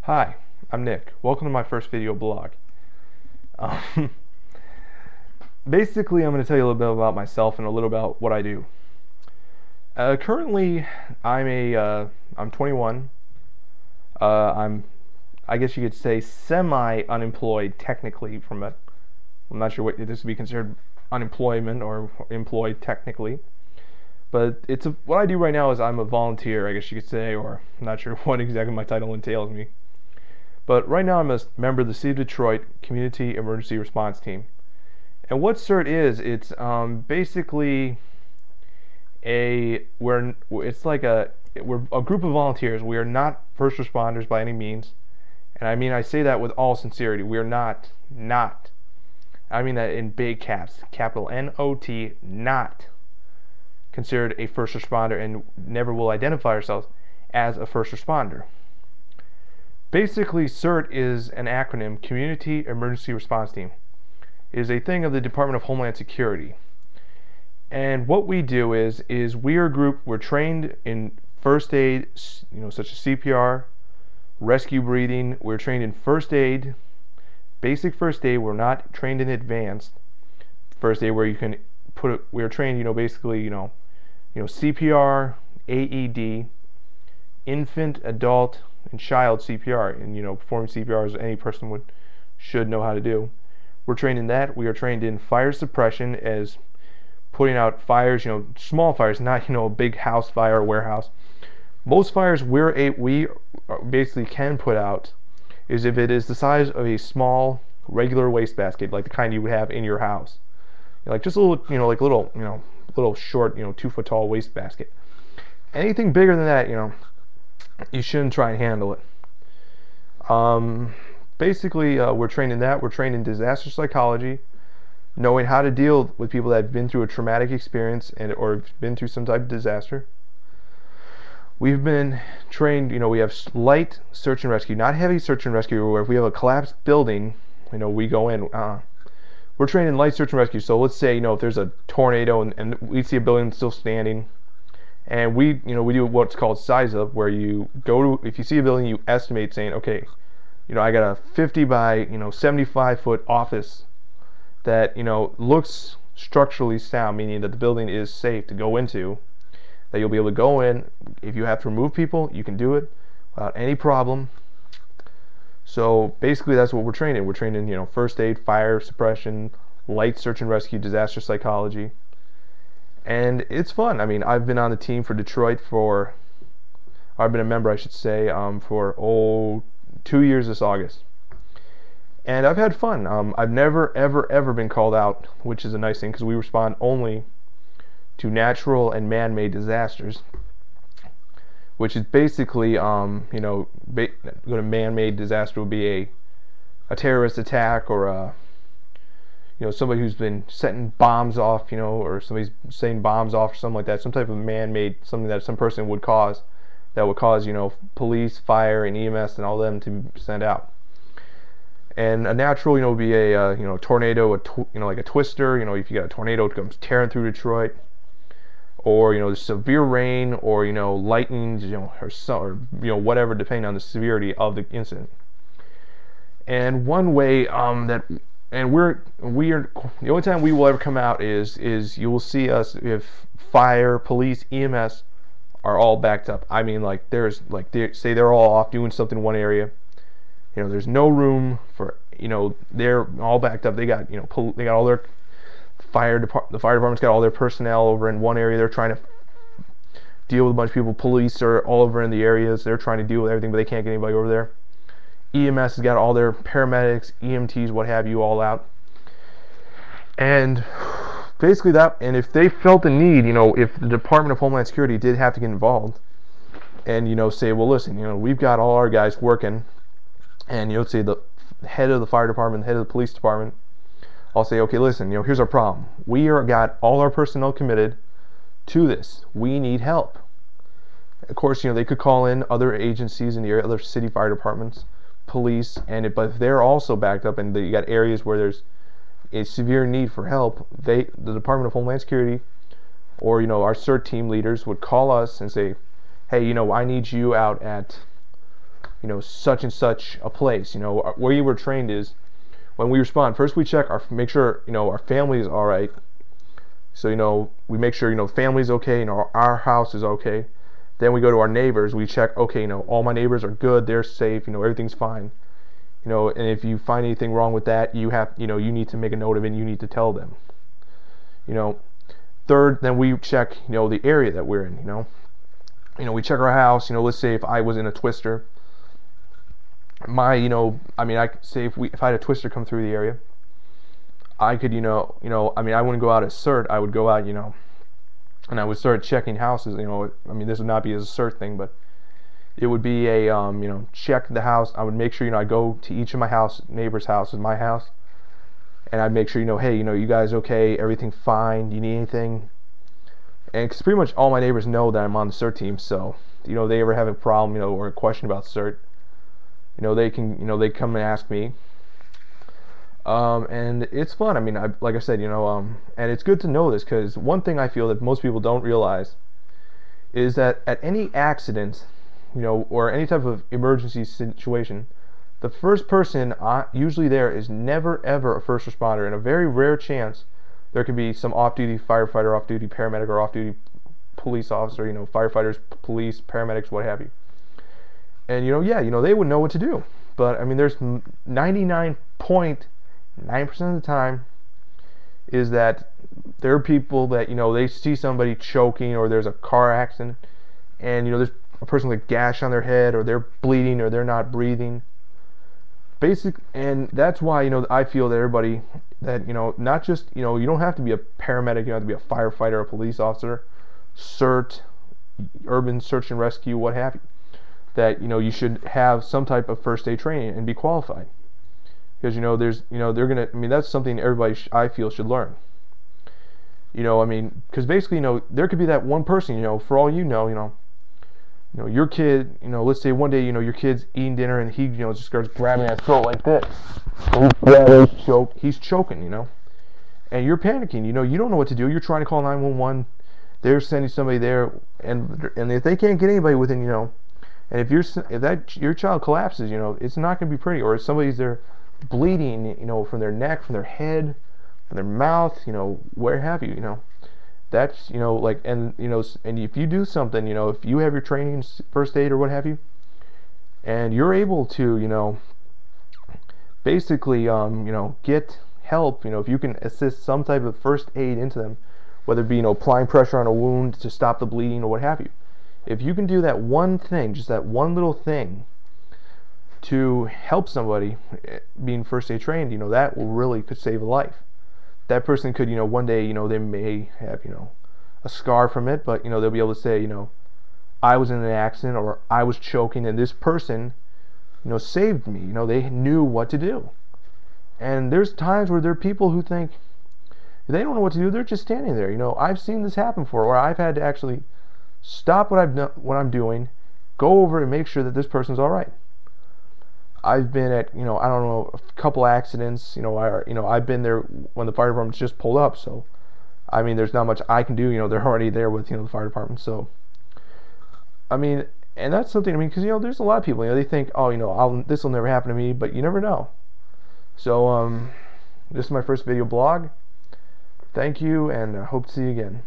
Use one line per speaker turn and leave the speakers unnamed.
Hi, I'm Nick. Welcome to my first video blog. Um, Basically, I'm going to tell you a little bit about myself and a little about what I do. Currently, I'm 21. I guess you could say semi-unemployed technically I'm not sure what this would be considered unemployment or employed technically. But what I do right now is I'm a volunteer, I guess you could say, or I'm not sure what exactly my title entails me. But right now I'm a member of the City of Detroit Community Emergency Response Team. And what CERT is, it's basically we're a group of volunteers. We are not first responders by any means. And I say that with all sincerity. We are not. I mean that in big caps, capital N-O-T, not considered a first responder and never will identify ourselves as a first responder. Basically, CERT is an acronym, Community Emergency Response Team. It is a thing of the Department of Homeland Security. And what we do is we're a group, we're trained in first aid, such as CPR, rescue breathing. We're trained in first aid, basic first aid. We're not trained in advanced first aid where you can we're trained, basically, CPR, AED, infant, adult, and child CPR, and performing CPR as any person should know how to do. We're trained in that. We are trained in fire suppression, as putting out fires, small fires, not a big house fire or warehouse. Most fires we basically can put out is if it is the size of a small regular wastebasket, like the kind you would have in your house, like just a little, little short, 2-foot tall wastebasket. Anything bigger than that, you shouldn't try and handle it. Basically, we're trained in that. We're trained in disaster psychology, knowing how to deal with people that have been through a traumatic experience or have been through some type of disaster. We've been trained, we have light search and rescue, not heavy search and rescue, where if we have a collapsed building, we go in. We're trained in light search and rescue. So let's say, if there's a tornado and we see a building still standing, and we do what's called size up, where if you see a building, you estimate, saying, okay, I got a 50 by 75 foot office that looks structurally sound, meaning that the building is safe to go into, that you'll be able to go in. If you have to remove people, you can do it without any problem. So basically that's what we're trained in. We're trained in first aid, fire suppression, light search and rescue, disaster psychology, and it's fun. I've been on the team for Detroit I've been a member, I should say, for 2 years this August, and I've had fun. I've never ever been called out, which is a nice thing, because we respond only to natural and man-made disasters, which is basically a man-made disaster would be a terrorist attack, or somebody who's been setting bombs off, or somebody's setting bombs off or something like that, some type of man-made, something that some person would cause, that would cause police, fire, and EMS and all them to send out. And a natural would be a tornado, like a twister, if you got a tornado that comes tearing through Detroit, or severe rain, or lightning, or whatever, depending on the severity of the incident. And one way the only time we will ever come out is you will see us if fire, police, EMS are all backed up. Say they're all off doing something in one area. There's no room for, they're all backed up. They got, they got all their the fire department's got all their personnel over in one area. They're trying to deal with a bunch of people. Police are all over in the areas. They're trying to deal with everything, but they can't get anybody over there. EMS has got all their paramedics, EMTs, what have you, all out. And basically and if they felt the need, if the Department of Homeland Security did have to get involved and, say, well, listen, we've got all our guys working, and, say the head of the fire department, the head of the police department, I'll say, okay, listen, here's our problem. We got all our personnel committed to this. We need help. Of course, they could call in other agencies in the area, other city fire departments, police, but if they're also backed up and you got areas where there's a severe need for help, the Department of Homeland Security or our CERT team leaders would call us and say, hey, I need you out at such and such a place. Where you were trained is when we respond, first we check make sure, our family is all right. So, we make sure, family's okay, our house is okay. Then we go to our neighbors, we check, okay, all my neighbors are good, they're safe, everything's fine. And if you find anything wrong with that, you need to make a note of it and you need to tell them. Third, then we check, the area that we're in, we check our house, let's say if I was in a twister, I could say if I had a twister come through the area, I could, I wouldn't go out as CERT, I would go out, and I would start checking houses, this would not be as a CERT thing, but it would be a, check the house. I would make sure, I go to each of my neighbor's houses, my house, and I'd make sure, hey, you guys okay, everything fine, do you need anything? And because pretty much all my neighbors know that I'm on the CERT team, so, they ever have a problem, or a question about CERT, they can, they come and ask me. And it's fun. Like I said, and it's good to know this, because one thing I feel that most people don't realize is that at any accident, or any type of emergency situation, the first person usually there is never ever a first responder. In a very rare chance, there could be some off-duty firefighter, off-duty paramedic, or off-duty police officer, firefighters, police, paramedics, what have you. And they would know what to do. But there's 99.9% of the time is that there are people that they see somebody choking, or there's a car accident, and there's a person with a gash on their head, or they're bleeding, or they're not breathing. And that's why I feel that everybody that not just you don't have to be a paramedic, you don't have to be a firefighter, a police officer, CERT, urban search and rescue, what have you, that you should have some type of first aid training and be qualified, because there's they're gonna that's something everybody I feel should learn. Because basically there could be that one person, for all your kid, let's say one day your kid's eating dinner and he just starts grabbing that throat like this, he's choking, and you're panicking, you don't know what to do, you're trying to call 911, they're sending somebody there, and if they can't get anybody within, and if your child collapses, it's not going to be pretty. Or if somebody's there bleeding, from their neck, from their head, from their mouth, where have you, that's, and if you do something, if you have your training, first aid or what have you, and you're able to, basically, get help, if you can assist some type of first aid into them, whether it be, applying pressure on a wound to stop the bleeding or what have you. If you can do that one thing, just that one little thing, to help somebody being first aid trained, that really could save a life. That person could, one day, they may have, a scar from it, but, they'll be able to say, I was in an accident, or I was choking, and this person, saved me. They knew what to do. And there's times where there are people who think they don't know what to do. They're just standing there. I've seen this happen before, where I've had to actually stop what I'm doing, go over and make sure that this person's all right. I've been at, I don't know, a couple accidents, I've been there when the fire department's just pulled up, so, there's not much I can do, they're already there with, the fire department, so, and that's something, because, there's a lot of people, they think, oh, this will never happen to me, but you never know. So, this is my first video blog. Thank you, and I hope to see you again.